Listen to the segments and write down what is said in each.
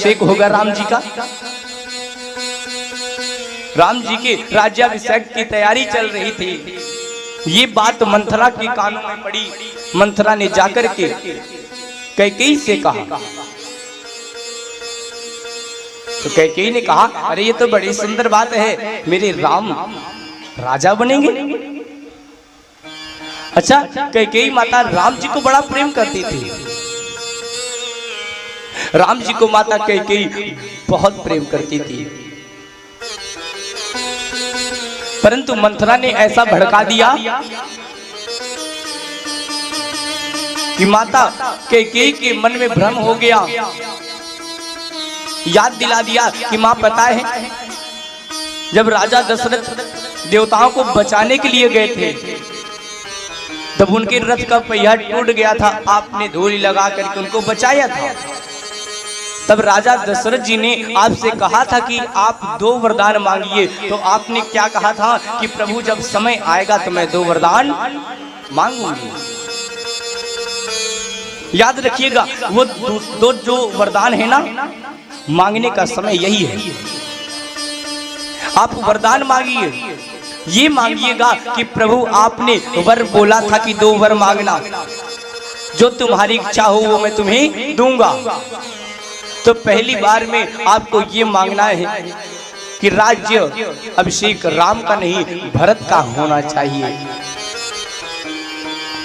अभिषेक होगा राम जी का। राम जी के राज्याभिषेक की तैयारी चल रही थी। ये बात मंथरा के कानों में पड़ी। मंथरा ने जाकर के कैकेयी से कहा, तो कैकेयी ने कहा, अरे ये तो बड़ी सुंदर बात है, मेरे राम राजा बनेंगे। अच्छा, कैकेयी माता राम जी को बड़ा प्रेम करती थी। राम जी को माता कैकेयी बहुत प्रेम करती थी, परंतु मंथरा ने ऐसा भड़का दिया कि माता कैकेयी के मन में भ्रम हो गया। याद दिला दिया कि मां पता है, जब राजा दशरथ देवताओं को बचाने के लिए गए थे तब उनके रथ का पहिया टूट गया था, आपने धूल लगा करके उनको बचाया था। तब राजा दशरथ जी ने आपसे कहा था कि आप 2 वरदान मांगिए, तो आपने क्या कहा था कि प्रभु जब समय आएगा तो मैं 2 वरदान मांगूंगी। याद रखिएगा, वो दो जो वरदान है ना, मांगने का समय यही है। आप वरदान मांगिए, ये मांगिएगा कि प्रभु आपने वर बोला था कि 2 वर मांगना, जो तुम्हारी इच्छा हो वो मैं तुम्हें दूंगा। तो पहली बार में आपको ये मांगना है कि राज्य अभिषेक राम का नहीं भरत का होना चाहिए।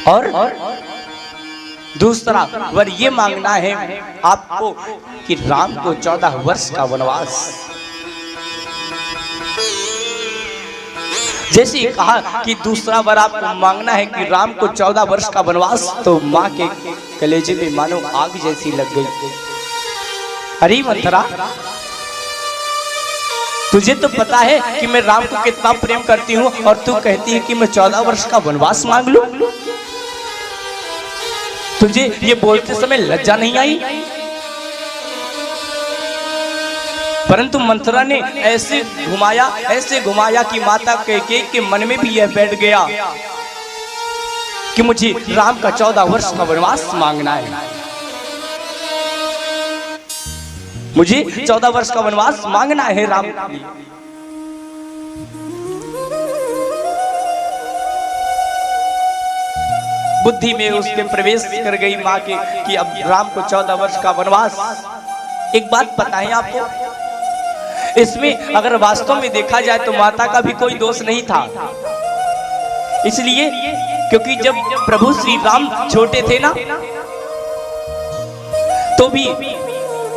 और दूसरा वर ये मांगना है आपको कि राम को 14 वर्ष का वनवास। जैसे कहा कि दूसरा वर आपको मांगना है कि राम को 14 वर्ष का वनवास, तो मां के कलेजे में मानो आग जैसी लग गई। अरे मंथरा, तुझे तो पता है कि मैं राम को कितना प्रेम करती हूँ, और तू कहती है कि मैं 14 वर्ष का वनवास मांग लूं। तुझे ये बोलते समय लज्जा नहीं आई? परंतु मंथरा ने ऐसे घुमाया कि माता कैकेयी के मन में भी यह बैठ गया कि मुझे राम का 14 वर्ष का वनवास मांगना है, मुझे 14 वर्ष का वनवास मांगना है राम। बुद्धि में उसके प्रवेश कर गई मां के कि अब राम को 14 वर्ष का वनवास। एक बात पता है आपको, इसमें अगर वास्तव में देखा जाए तो माता का भी कोई दोष नहीं था। इसलिए क्योंकि जब प्रभु श्री राम छोटे थे ना, तो भी